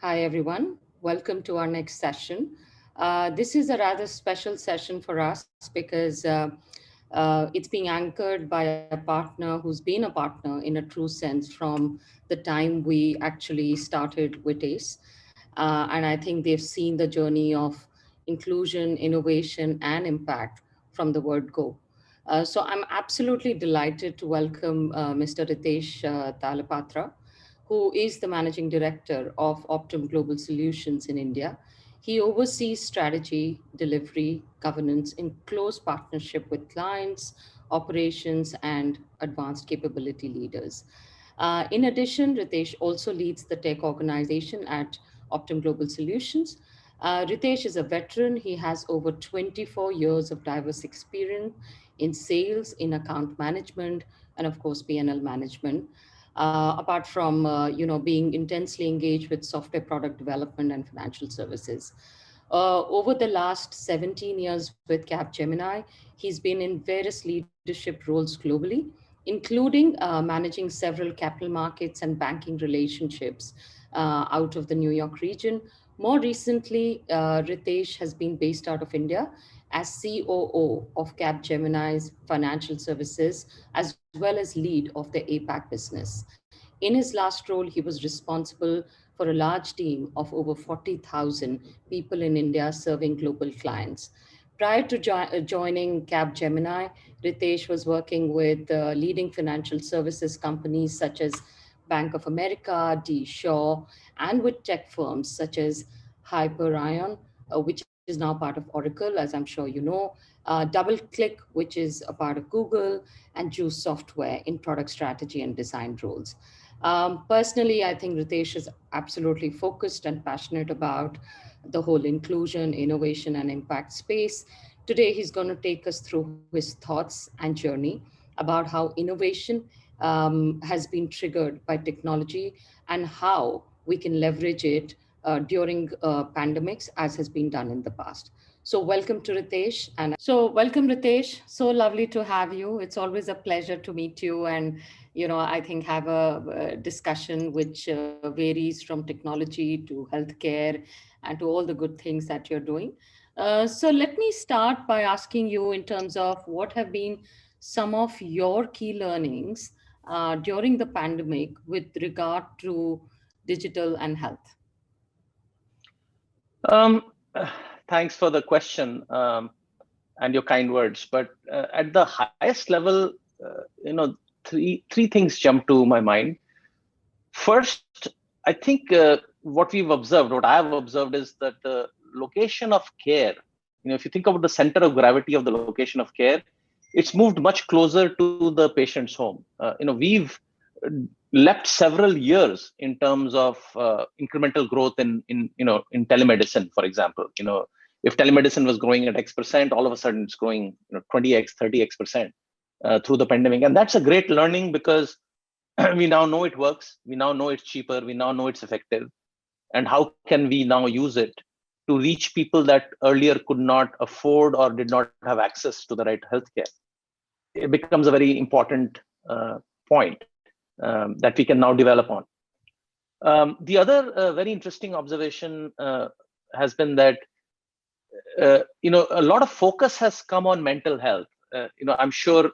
Hi, everyone. Welcome to our next session. This is a rather special session for us because it's being anchored by a partner who's been a partner in a true sense from the time we actually started WiT-ACE. And I think they've seen the journey of inclusion, innovation, and impact from the word go. So I'm absolutely delighted to welcome Mr. Ritesh Talapatra, who is the managing director of Optum Global Solutions in India. He oversees strategy, delivery, governance in close partnership with clients, operations, and advanced capability leaders. In addition, Ritesh also leads the tech organization at Optum Global Solutions. Ritesh is a veteran. He has over 24 years of diverse experience in sales, in account management, and of course, PNL management. Apart from being intensely engaged with software product development and financial services. Over the last 17 years with Capgemini, he's been in various leadership roles globally, including managing several capital markets and banking relationships out of the New York region. More recently, Ritesh has been based out of India as COO of Capgemini's financial services, as well as lead of the APAC business. In his last role, he was responsible for a large team of over 40,000 people in India serving global clients. Prior to joining Capgemini, Ritesh was working with leading financial services companies such as Bank of America, D. Shaw, and with tech firms such as Hyperion, which is now part of Oracle, as I'm sure you know, DoubleClick, which is a part of Google, and Juice Software in product strategy and design roles. Personally, I think Ritesh is absolutely focused and passionate about the whole inclusion, innovation, and impact space. Today, he's going to take us through his thoughts and journey about how innovation has been triggered by technology and how we can leverage it during pandemics, as has been done in the past. So, welcome to Ritesh. Welcome, Ritesh. So lovely to have you. It's always a pleasure to meet you, and I think have a discussion which varies from technology to healthcare and to all the good things that you're doing. So let me start by asking you in terms of what have been some of your key learnings during the pandemic with regard to digital and health. Um, Thanks for the question and your kind words. But at the highest level, three things jump to my mind. First, I think what I have observed is that the location of care. If you think about the center of gravity of the location of care, it's moved much closer to the patient's home. We've leapt several years in terms of incremental growth in telemedicine, for example. If telemedicine was growing at X%, all of a sudden it's growing 20x, 30x% through the pandemic, and that's a great learning because we now know it works, we now know it's cheaper, we now know it's effective, and how can we now use it to reach people that earlier could not afford or did not have access to the right healthcare. It becomes a very important point that we can now develop on. The other very interesting observation has been that a lot of focus has come on mental health. I'm sure,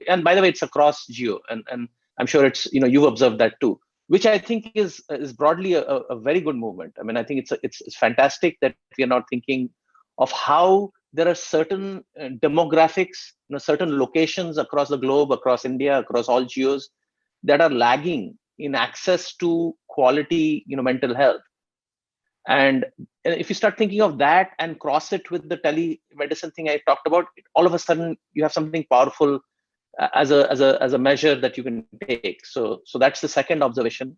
and by the way, it's across geo, and I'm sure it's you've observed that too, which I think is broadly a very good movement. I mean, I think it's fantastic that we are now thinking of how there are certain demographics, certain locations across the globe, across India, across all geos, that are lagging in access to quality, mental health. And if you start thinking of that and cross it with the telemedicine thing I talked about, all of a sudden you have something powerful as a measure that you can take. So that's the second observation.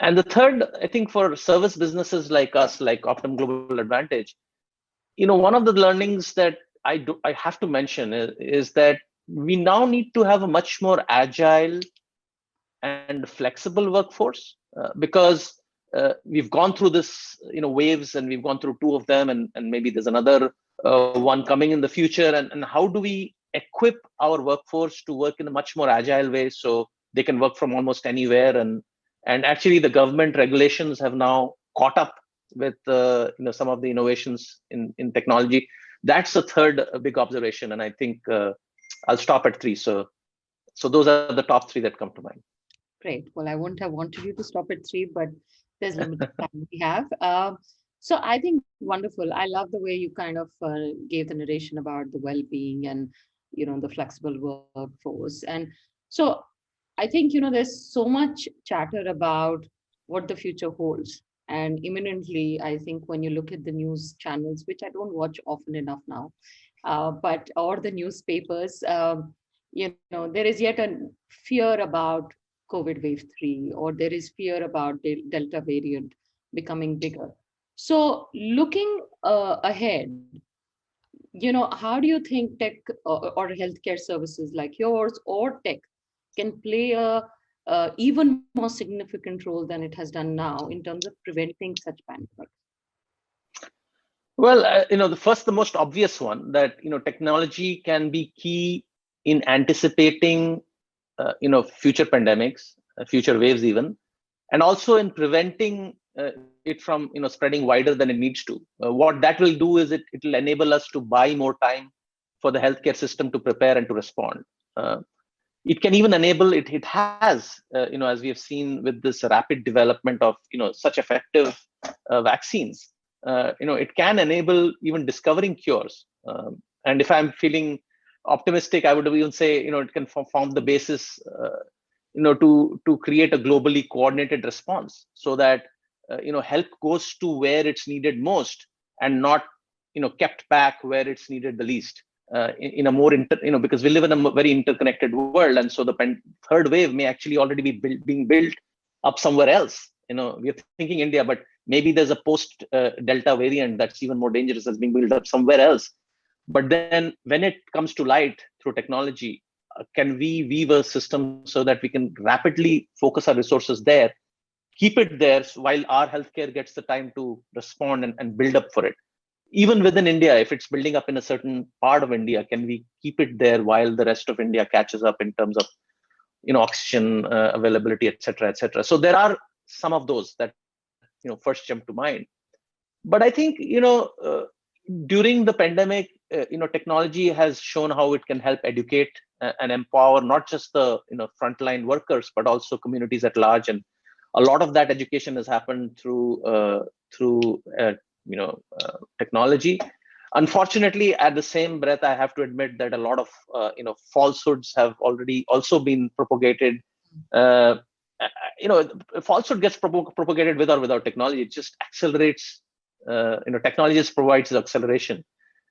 And the third, I think, for service businesses like us, like Optum Global Advantage, one of the learnings that I have to mention is that we now need to have a much more agile and flexible workforce because we've gone through this, waves, and we've gone through two of them, and maybe there's another one coming in the future. And how do we equip our workforce to work in a much more agile way so they can work from almost anywhere? And actually, the government regulations have now caught up with some of the innovations in technology. That's the third big observation, and I think I'll stop at three. So those are the top three that come to mind. Great. Well, I wouldn't have wanted you to stop at three, but there's limited time we have. So I think wonderful. I love the way you kind of gave the narration about the well-being and the flexible workforce. And so I think there's so much chatter about what the future holds. And imminently, I think when you look at the news channels, which I don't watch often enough now, but or the newspapers, there is yet a fear about COVID wave 3, or there is fear about the Delta variant becoming bigger. So, looking ahead, how do you think tech or healthcare services like yours or tech can play a even more significant role than it has done now in terms of preventing such pandemics? Well, the most obvious one, that technology can be key in anticipating future pandemics, future waves even, and also in preventing it from spreading wider than it needs to. What that will do is it will enable us to buy more time for the healthcare system to prepare and to respond. It can even enable it. It has, as we have seen with this rapid development of such effective vaccines. It can enable even discovering cures. And if I'm feeling optimistic, I would even say it can form the basis to create a globally coordinated response, so that help goes to where it's needed most and not kept back where it's needed the least. In a more because we live in a very interconnected world, and so the third wave may actually already be being built up somewhere else. We are thinking India, but maybe there's a post Delta variant that's even more dangerous, that's being built up somewhere else. But then when it comes to light through technology, can we weave a system so that we can rapidly focus our resources there, keep it there while our healthcare gets the time to respond and build up for it? Even within India, if it's building up in a certain part of India, can we keep it there while the rest of India catches up in terms of oxygen availability, et cetera, et cetera? So there are some of those that first jump to mind. But I think during the pandemic, technology has shown how it can help educate and empower not just the frontline workers, but also communities at large. And a lot of that education has happened through technology. Unfortunately, at the same breath, I have to admit that a lot of falsehoods have already also been propagated. Falsehood gets propagated with or without technology. It just accelerates. Technology just provides the acceleration,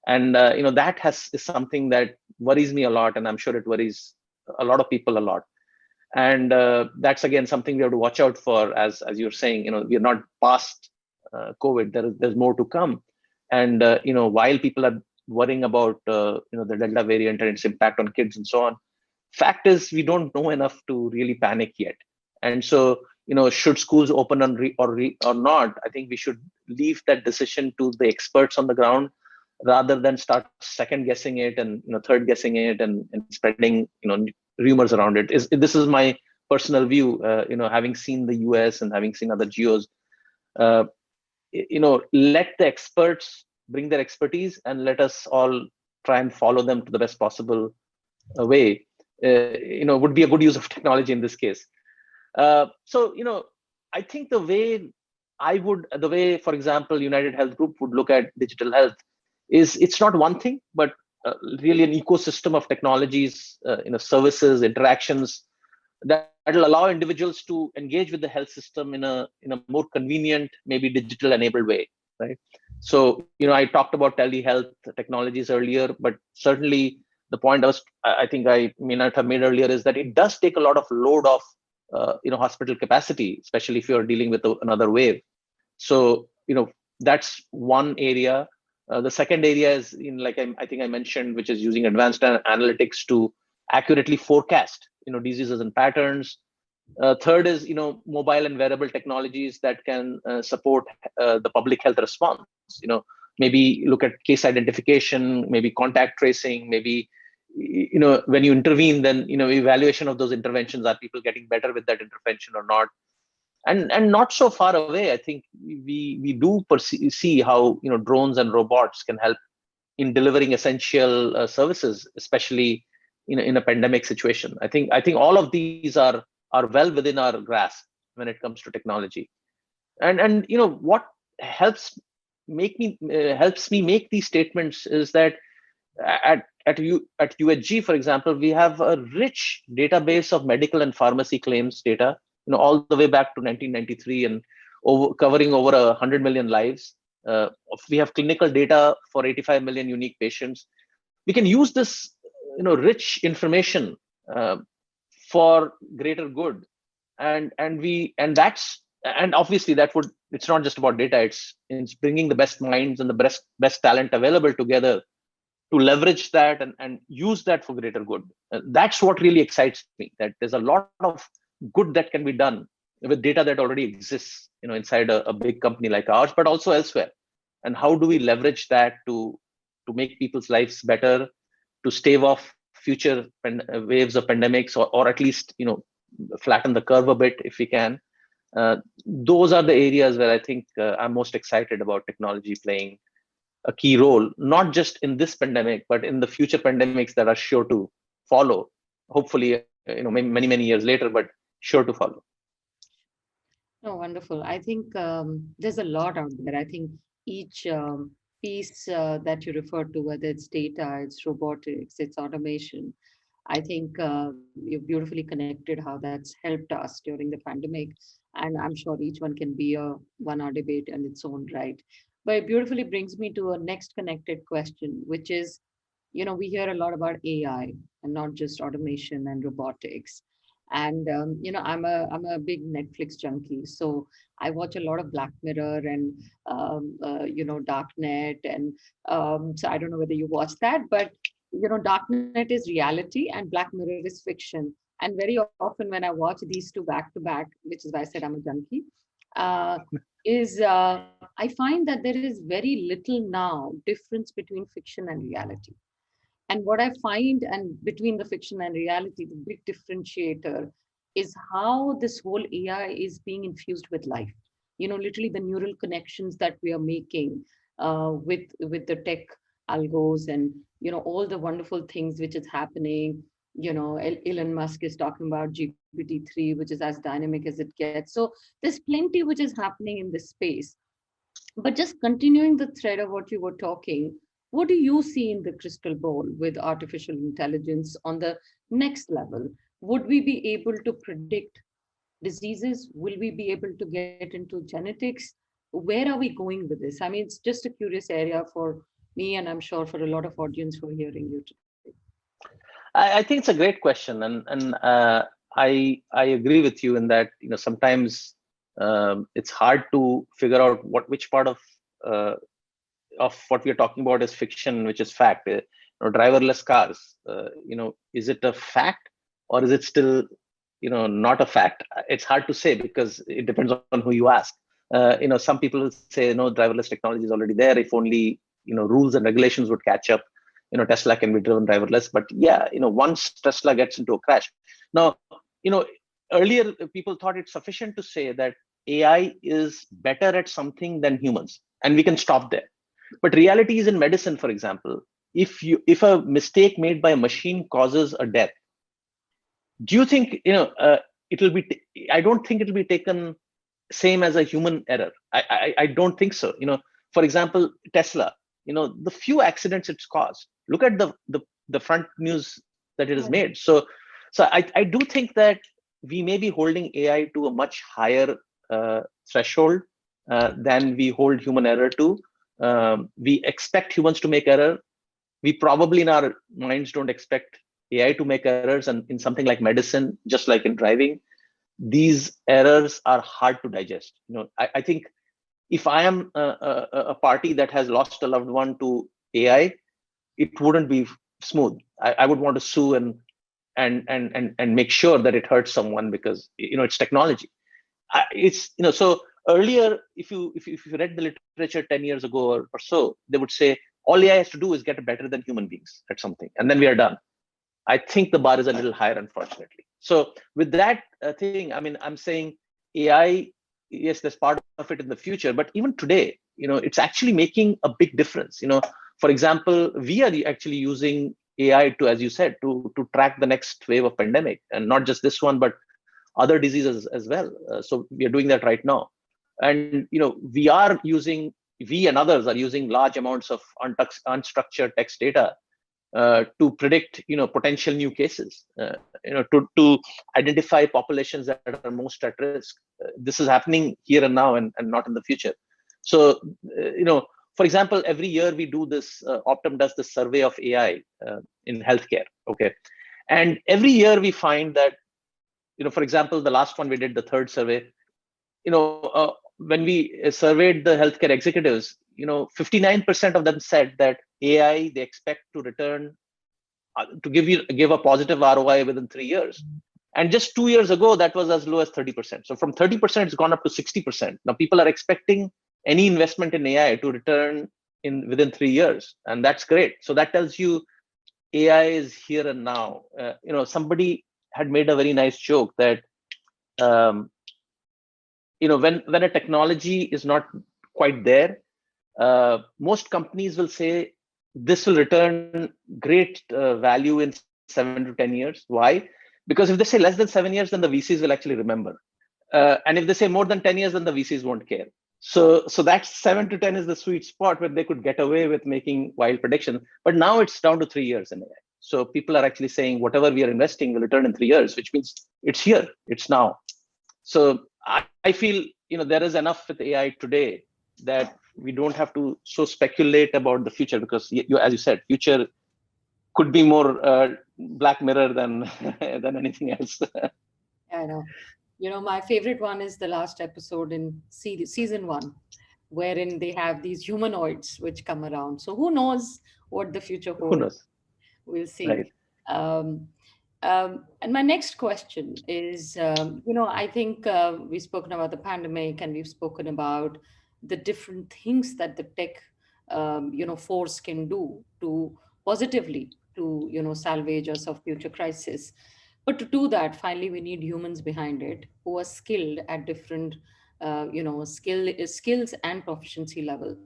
and that is something that worries me a lot, and I'm sure it worries a lot of people a lot. And that's again something we have to watch out for. As you're saying, we're not past COVID. There's more to come. And while people are worrying about the Delta variant and its impact on kids and so on, fact is we don't know enough to really panic yet. And so should schools open or not? I think we should leave that decision to the experts on the ground, rather than start second guessing it and third guessing it and spreading rumors around it. This is my personal view. Having seen the US and having seen other geos, let the experts bring their expertise and let us all try and follow them to the best possible way. Would be a good use of technology in this case. So I think the way, for example, United Health Group would look at digital health is, it's not one thing, but really an ecosystem of technologies, services, interactions that will allow individuals to engage with the health system in a more convenient, maybe digital enabled way, right? So I talked about telehealth technologies earlier, but certainly the point I think I may not have made earlier is that it does take a lot of load off hospital capacity, especially if you're dealing with another wave. So that's one area. The second area is I think I mentioned, which is using advanced analytics to accurately forecast diseases and patterns. Third is mobile and wearable technologies that can support the public health response. Maybe look at case identification, maybe contact tracing, maybe when you intervene, then evaluation of those interventions. Are people getting better with that intervention or not? And not so far away, I think we do see how drones and robots can help in delivering essential services, especially in a pandemic situation. I think all of these are well within our grasp when it comes to technology. And what helps helps me make these statements is that at UHG, for example, we have a rich database of medical and pharmacy claims data, all the way back to 1993, and covering over 100 million lives. We have clinical data for 85 million unique patients. We can use this, rich information uh, for greater good, and obviously it's not just about data. It's bringing the best minds and the best talent available together to leverage that and use that for greater good. That's what really excites me, that there's a lot of good that can be done with data that already exists, inside a big company like ours, but also elsewhere. And how do we leverage that to make people's lives better, to stave off future waves of pandemics, or at least flatten the curve a bit if we can. Those are the areas where I think I'm most excited about technology playing a key role, not just in this pandemic, but in the future pandemics that are sure to follow. Hopefully, many years later, but sure to follow. No, wonderful. I think there's a lot out there. I think each piece that you refer to, whether it's data, it's robotics, it's automation, I think you've beautifully connected how that's helped us during the pandemic. And I'm sure each one can be a 1 hour debate in its own right. But it beautifully brings me to a next connected question, which is, we hear a lot about AI and not just automation and robotics. And I'm a big Netflix junkie, so I watch a lot of Black Mirror and Darknet, and so I don't know whether you watch that, but Darknet is reality and Black Mirror is fiction. And very often when I watch these two back to back, which is why I said I'm a junkie, uh, is I find that there is very little now difference between fiction and reality. And what I find, and between the fiction and reality, the big differentiator is how this whole AI is being infused with life. Literally the neural connections that we are making with the tech algos, and all the wonderful things which is happening. Elon Musk is talking about GPT-3, which is as dynamic as it gets. So there's plenty which is happening in this space. But just continuing the thread of what you were talking, what do you see in the crystal ball with artificial intelligence on the next level? Would we be able to predict diseases? Will we be able to get into genetics? Where are we going with this? I mean, it's just a curious area for me, and I'm sure for a lot of audience who are hearing you today. I think it's a great question, and I agree with you in that sometimes it's hard to figure out which part uh, of what we're talking about is fiction, which is fact. Driverless cars. Is it a fact, or is it still not a fact? It's hard to say because it depends on who you ask. Some people will say no, driverless technology is already there. If only rules and regulations would catch up, Tesla can be driven driverless. But yeah, once Tesla gets into a crash, now earlier people thought it's sufficient to say that AI is better at something than humans, and we can stop there. But reality is, in medicine, for example, if a mistake made by a machine causes a death, do you think it'll be? I don't think it'll be taken same as a human error. I don't think so. For example, Tesla. The few accidents it's caused. Look at the front news that it has Right. made. So I do think that we may be holding AI to a much higher threshold than we hold human error to. We expect humans to make error. We probably in our minds don't expect AI to make errors, and in something like medicine, just like in driving, these errors are hard to digest. I think if I am a party that has lost a loved one to AI, it wouldn't be smooth. I would want to sue and make sure that it hurts someone because it's technology. It's so earlier, if you read the literature 10 years ago or so, they would say all AI has to do is get better than human beings at something, and then we are done. I think the bar is a little higher, unfortunately. So with that thing, I mean, I'm saying AI, yes, there's part of it in the future, but even today, it's actually making a big difference. For example, we are actually using AI to, as you said, to track the next wave of pandemic, and not just this one, but other diseases as well. So we are doing that right now. And we and others are using large amounts of unstructured text data to predict potential new cases, to identify populations that are most at risk. This is happening here and now, and not in the future. So for example, every year we do this, Optum does this survey of AI in healthcare. Okay. And every year we find that, for example, the last one we did, the third survey, when we surveyed the healthcare executives, 59% of them said that AI, they expect to return to give a positive ROI within 3 years. And just 2 years ago, that was as low as 30%. So from 30%, it's gone up to 60%. Now people are expecting any investment in AI to return within 3 years, and that's great. So that tells you AI is here and now. Somebody had made a very nice joke that when a technology is not quite there, most companies will say this will return great value in 7 to 10 years. Why? Because if they say less than 7 years, then the VCs will actually remember. And if they say more than 10 years, then the VCs won't care. So that 7 to 10 is the sweet spot where they could get away with making wild predictions. But now it's down to 3 years in AI. So people are actually saying whatever we are investing will return in 3 years, which means it's here, it's now. So I feel there is enough with AI today that we don't have to so speculate about the future, because as you said, future could be more Black Mirror than than anything else. I know. My favorite one is the last episode in season one, wherein they have these humanoids which come around. So who knows what the future Who holds? knows? We'll see. Right. Um, and my next question is, I think we've spoken about the pandemic and we've spoken about the different things that the tech, force can do to positively to, salvage us of future crisis. But to do that, finally, we need humans behind it who are skilled at different, skills and proficiency level.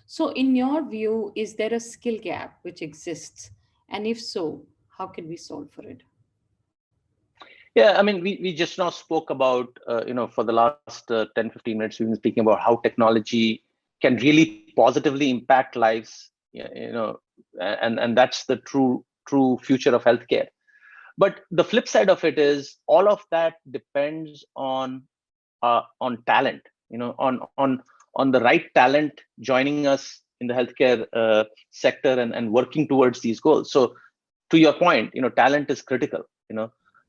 So, in your view, is there a skill gap which exists? And if so, how can we solve for it? Yeah, I mean, we just now spoke about, for the last 10, 15 minutes, we've been speaking about how technology can really positively impact lives, and that's the true future of healthcare. But the flip side of it is all of that depends on talent, on the right talent joining us in the healthcare sector and working towards these goals. So to your point, talent is critical.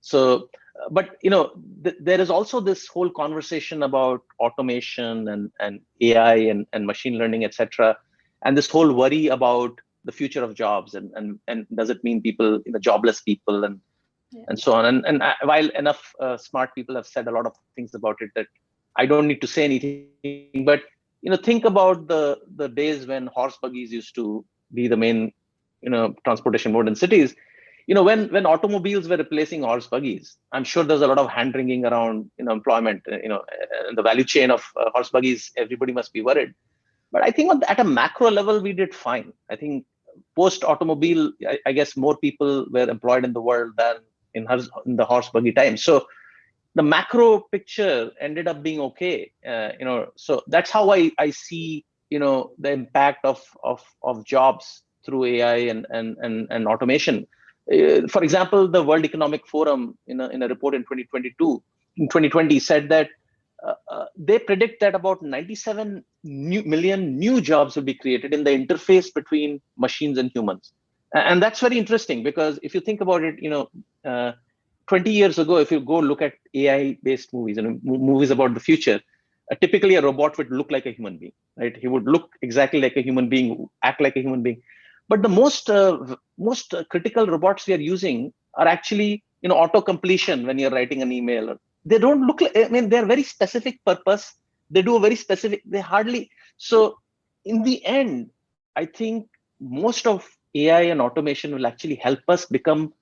So but there is also this whole conversation about automation and AI and machine learning, etc., and this whole worry about the future of jobs, and does it mean people, jobless people, Yeah. and so on. And while enough smart people have said a lot of things about it that I don't need to say anything, but think about the days when horse buggies used to be the main transportation mode in cities. When automobiles were replacing horse buggies, I'm sure there's a lot of hand wringing around employment, the value chain of horse buggies. Everybody must be worried. But I think at a macro level, we did fine. I think post automobile, I guess more people were employed in the world than in the horse buggy time. So the macro picture ended up being okay. So that's how I see the impact of jobs through AI and automation. For example, the World Economic Forum in a report in 2020 said that they predict that about 97 million new jobs will be created in the interface between machines and humans. And that's very interesting, because if you think about it, 20 years ago, if you go look at AI based movies and movies about the future, typically a robot would look like a human being, right? He would look exactly like a human being, act like a human being. But the most critical robots we are using are actually auto completion when you're writing an email. They don't look like, I mean, they're very specific purpose. They do a very specific, they hardly. So in the end, I think most of AI and automation will actually help us become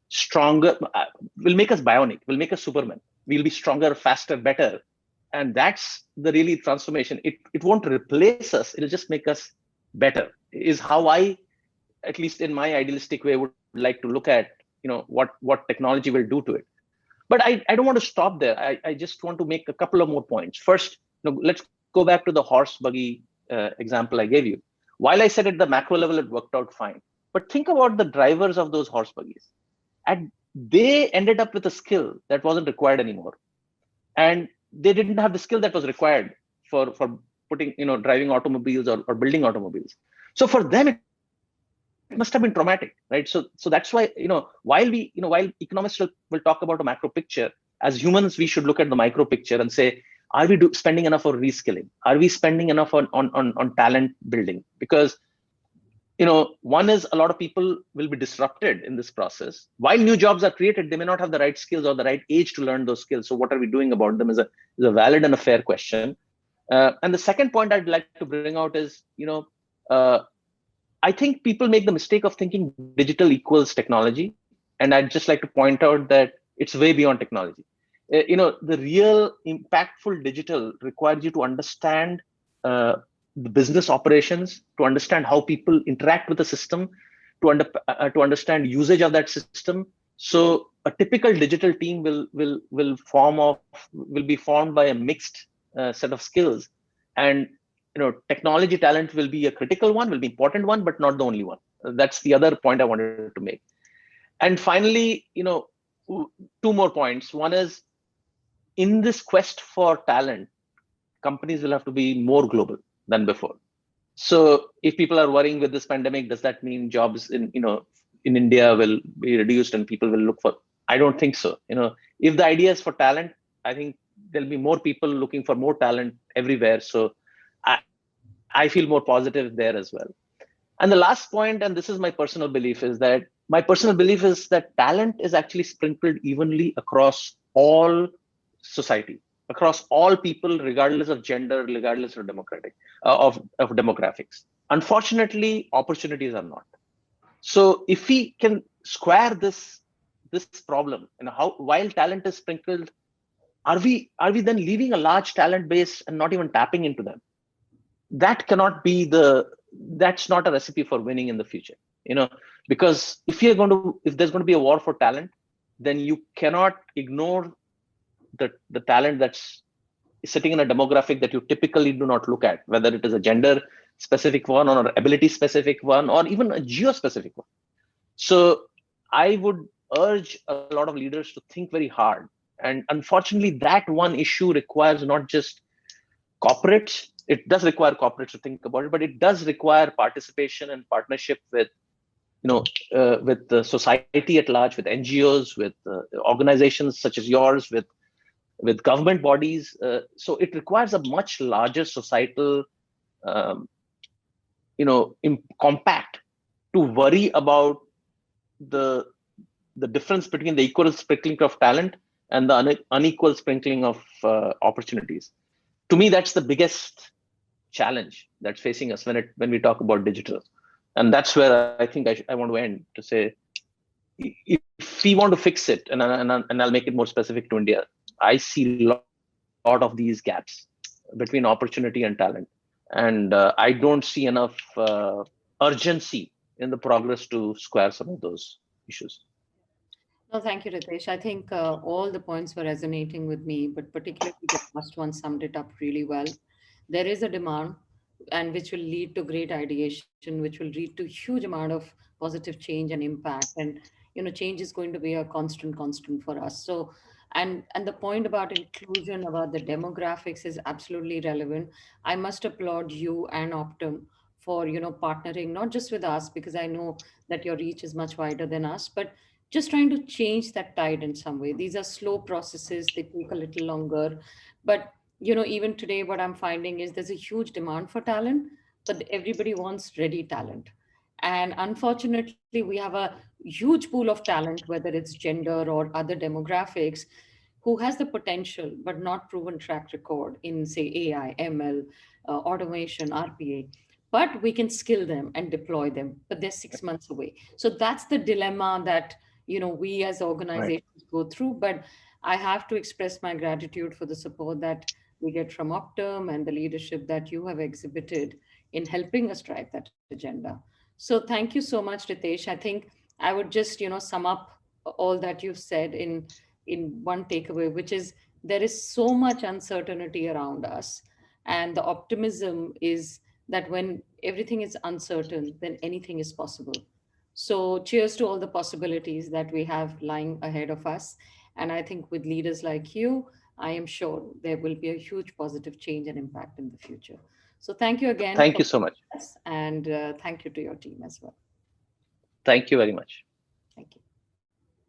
stronger, will make us bionic, will make us Superman. We'll be stronger, faster, better. and that's the really transformation. It won't replace us, it'll just make us better, is how I, at least in my idealistic way, would like to look at what technology will do to it. But I don't want to stop there. I just want to make a couple of more points. First, let's go back to the horse buggy example I gave you. While I said at the macro level it worked out fine, but think about the drivers of those horse buggies. And they ended up with a skill that wasn't required anymore. And they didn't have the skill that was required for putting, driving automobiles or building automobiles. So for them, it must have been traumatic, right? So that's why, while economists will talk about a macro picture, as humans, we should look at the micro picture and say, are we spending enough on reskilling? Are we spending enough on talent building? Because one is, a lot of people will be disrupted in this process. While new jobs are created, they may not have the right skills or the right age to learn those skills. So what are we doing about them is a valid and a fair question. And the second point I'd like to bring out is, uh, I think people make the mistake of thinking digital equals technology. And I'd just like to point out that it's way beyond technology. The real impactful digital requires you to understand the business operations, to understand how people interact with the system, to understand usage of that system. So a typical digital team will be formed by a mixed set of skills, and technology talent will be a critical one, will be important one, but not the only one. That's the other point I wanted to make. And finally, two more points. One is, in this quest for talent, companies will have to be more global than before. So if people are worrying with this pandemic, does that mean jobs in India will be reduced and people will look for? I don't think so. If the idea is for talent, I think there'll be more people looking for more talent everywhere. So I feel more positive there as well. And the last point, and this is my personal belief, is that talent is actually sprinkled evenly across all society, across all people, regardless of gender, regardless of demographics. Unfortunately, opportunities are not. So if we can square this problem, and how, while talent is sprinkled, are we then leaving a large talent base and not even tapping into them? That cannot be that's not a recipe for winning in the future. Because if there's going to be a war for talent, then you cannot ignore the talent that's sitting in a demographic that you typically do not look at, whether it is a gender specific one or an ability specific one or even a geo specific one. So I would urge a lot of leaders to think very hard. And unfortunately, that one issue requires not just corporates. It does require corporates to think about it, but it does require participation and partnership with the society at large, with NGOs, with organizations such as yours, with government bodies. So it requires a much larger societal, compact to worry about the difference between the equal sprinkling of talent and the unequal sprinkling of opportunities. To me, that's the biggest challenge that's facing us when we talk about digital. And that's where I think I want to end, to say, if we want to fix it, and I'll make it more specific to India, I see a lot of these gaps between opportunity and talent. And I don't see enough urgency in the progress to square some of those issues. No, thank you, Ritesh. I think all the points were resonating with me, but particularly the last one summed it up really well. There is a demand, and which will lead to great ideation, which will lead to huge amount of positive change and impact. And change is going to be a constant for us. So, and the point about inclusion, about the demographics is absolutely relevant. I must applaud you and Optum for partnering not just with us, because I know that your reach is much wider than us, but just trying to change that tide in some way. These are slow processes, they take a little longer. But even today, what I'm finding is there's a huge demand for talent, but everybody wants ready talent. And unfortunately, we have a huge pool of talent, whether it's gender or other demographics, who has the potential but not proven track record in, say, AI, ML, automation, RPA. But we can skill them and deploy them, but they're 6 months away. So that's the dilemma that we as Right. organizations go through. But I have to express my gratitude for the support that we get from Optum and the leadership that you have exhibited in helping us drive that agenda. So thank you so much, Ritesh. I think I would just, sum up all that you've said in one takeaway, which is there is so much uncertainty around us. And the optimism is that when everything is uncertain, then anything is possible. So, cheers to all the possibilities that we have lying ahead of us. And I think with leaders like you, I am sure there will be a huge positive change and impact in the future. So, thank you again Thank for you so much. us, and thank you to your team as well. Thank you very much. Thank you.